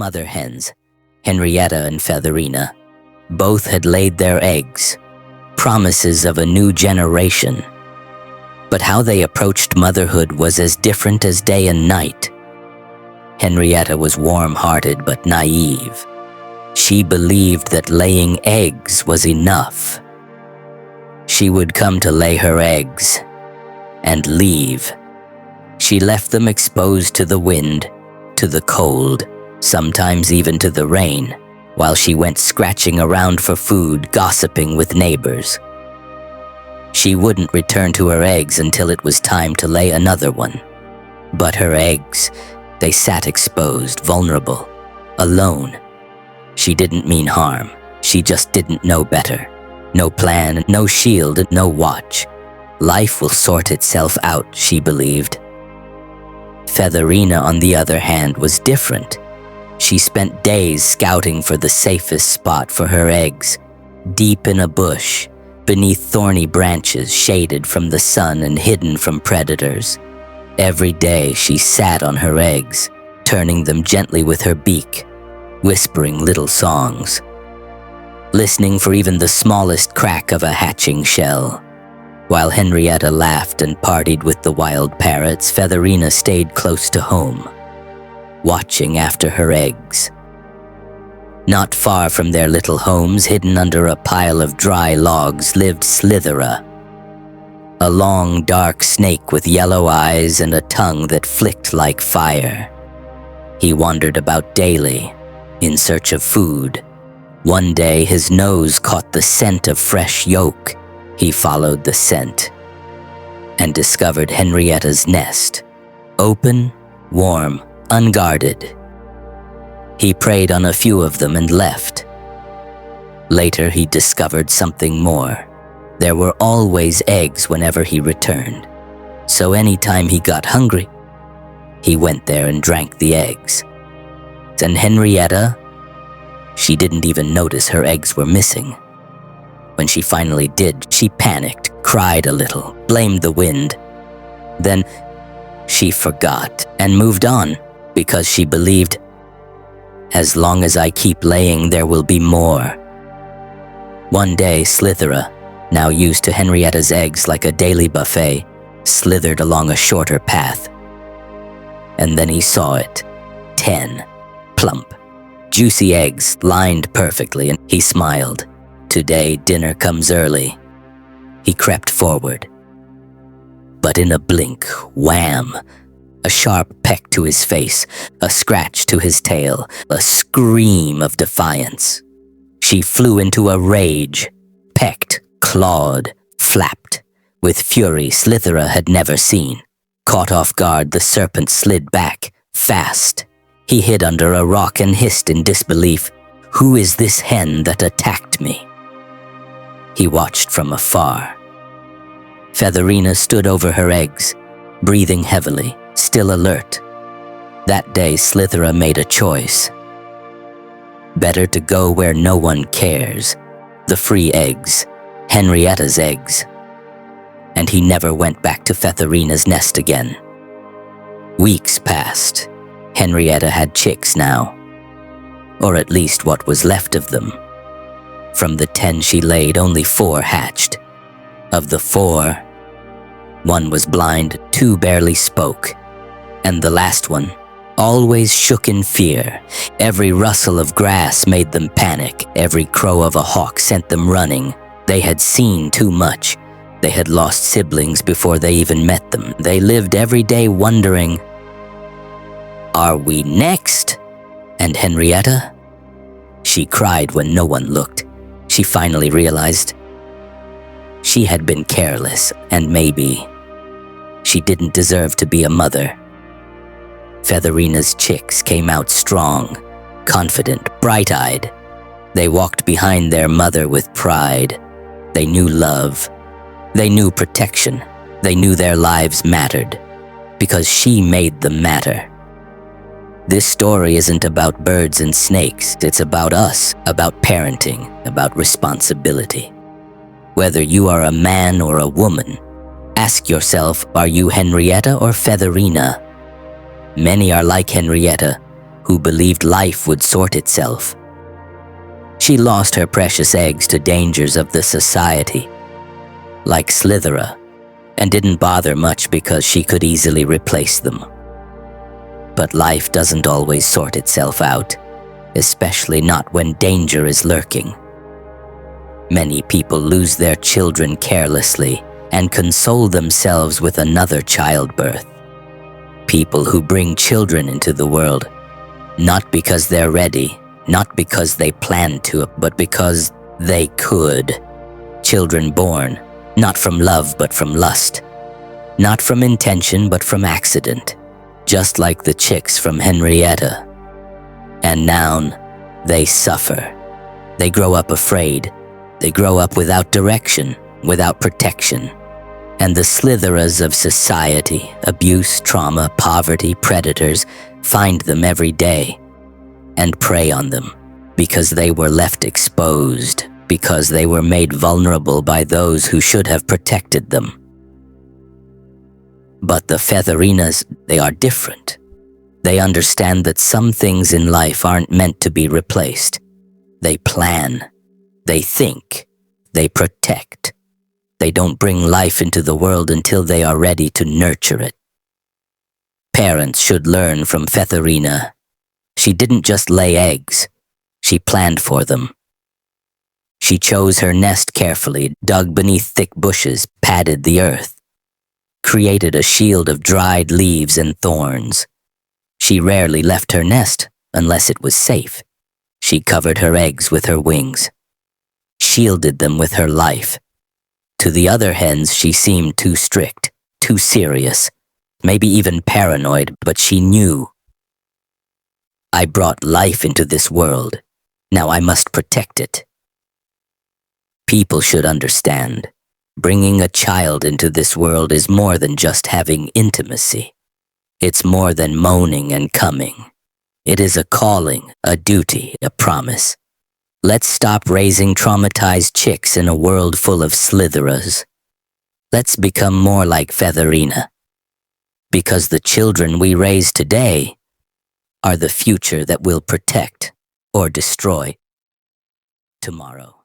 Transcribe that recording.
mother hens, Henrietta and Featherina. Both had laid their eggs, promises of a new generation. But how they approached motherhood was as different as day and night. Henrietta was warm-hearted but naive. She believed that laying eggs was enough. She would come to lay her eggs and leave. She left them exposed to the wind, to the cold, sometimes even to the rain, while she went scratching around for food, gossiping with neighbors. She wouldn't return to her eggs until it was time to lay another one. But her eggs, they sat exposed, vulnerable, alone. She didn't mean harm. She just didn't know better. No plan, no shield, no watch. Life will sort itself out, she believed. Featherina, on the other hand, was different. She spent days scouting for the safest spot for her eggs, deep in a bush, beneath thorny branches, shaded from the sun and hidden from predators. Every day she sat on her eggs, turning them gently with her beak, whispering little songs, listening for even the smallest crack of a hatching shell. While Henrietta laughed and partied with the wild parrots, Featherina stayed close to home, watching after her eggs. Not far from their little homes, hidden under a pile of dry logs, lived Slithera, a long, dark snake with yellow eyes and a tongue that flicked like fire. He wandered about daily, in search of food. One day, his nose caught the scent of fresh yolk. He followed the scent and discovered Henrietta's nest, open, warm, unguarded. He preyed on a few of them and left. Later, he discovered something more. There were always eggs whenever he returned. So anytime he got hungry, he went there and drank the eggs. And Henrietta, she didn't even notice her eggs were missing. When she finally did, she panicked, cried a little, blamed the wind. Then she forgot and moved on because she believed, as long as I keep laying, there will be more. One day, Slithera, now used to Henrietta's eggs like a daily buffet, slithered along a shorter path. And then he saw it. 10 plump, juicy eggs lined perfectly, and he smiled. Today, dinner comes early. He crept forward. But in a blink, wham! A sharp peck to his face, a scratch to his tail, a scream of defiance. She flew into a rage, pecked, clawed, flapped, with fury Slithera had never seen. Caught off guard, the serpent slid back, fast. He hid under a rock and hissed in disbelief, "Who is this hen that attacked me?" He watched from afar. Featherina stood over her eggs, breathing heavily, still alert. That day, Slithera made a choice. Better to go where no one cares. The free eggs, Henrietta's eggs. And he never went back to Featherina's nest again. Weeks passed. Henrietta had chicks now. Or at least what was left of them. From the 10 she laid, only 4 hatched. Of the 4, 1 was blind, 2 barely spoke. And the last one always shook in fear. Every rustle of grass made them panic. Every crow of a hawk sent them running. They had seen too much. They had lost siblings before they even met them. They lived every day wondering, "Are we next?" And Henrietta? She cried when no one looked. She finally realized she had been careless, and maybe she didn't deserve to be a mother. Featherina's chicks came out strong, confident, bright-eyed. They walked behind their mother with pride. They knew love. They knew protection. They knew their lives mattered, because she made them matter. This story isn't about birds and snakes. It's about us, about parenting, about responsibility. Whether you are a man or a woman, ask yourself, are you Henrietta or Featherina? Many are like Henrietta, who believed life would sort itself. She lost her precious eggs to dangers of the society, like Slithera, and didn't bother much because she could easily replace them. But life doesn't always sort itself out, especially not when danger is lurking. Many people lose their children carelessly and console themselves with another childbirth. People who bring children into the world, not because they're ready, not because they planned to, but because they could. Children born, not from love but from lust, not from intention but from accident, just like the chicks from Henrietta. And now, they suffer. They grow up afraid. They grow up without direction, without protection. And the Slitheras of society, abuse, trauma, poverty, predators, find them every day and prey on them because they were left exposed, because they were made vulnerable by those who should have protected them. But the Featherinas, they are different. They understand that some things in life aren't meant to be replaced. They plan, they think, they protect. They don't bring life into the world until they are ready to nurture it. Parents should learn from Featherina. She didn't just lay eggs, she planned for them. She chose her nest carefully, dug beneath thick bushes, padded the earth, created a shield of dried leaves and thorns. She rarely left her nest unless it was safe. She covered her eggs with her wings, shielded them with her life. To the other hens, she seemed too strict, too serious, maybe even paranoid, but she knew. I brought life into this world. Now I must protect it. People should understand. Bringing a child into this world is more than just having intimacy. It's more than moaning and coming. It is a calling, a duty, a promise. Let's stop raising traumatized chicks in a world full of Slitheras. Let's become more like Featherina. Because the children we raise today are the future that will protect or destroy tomorrow.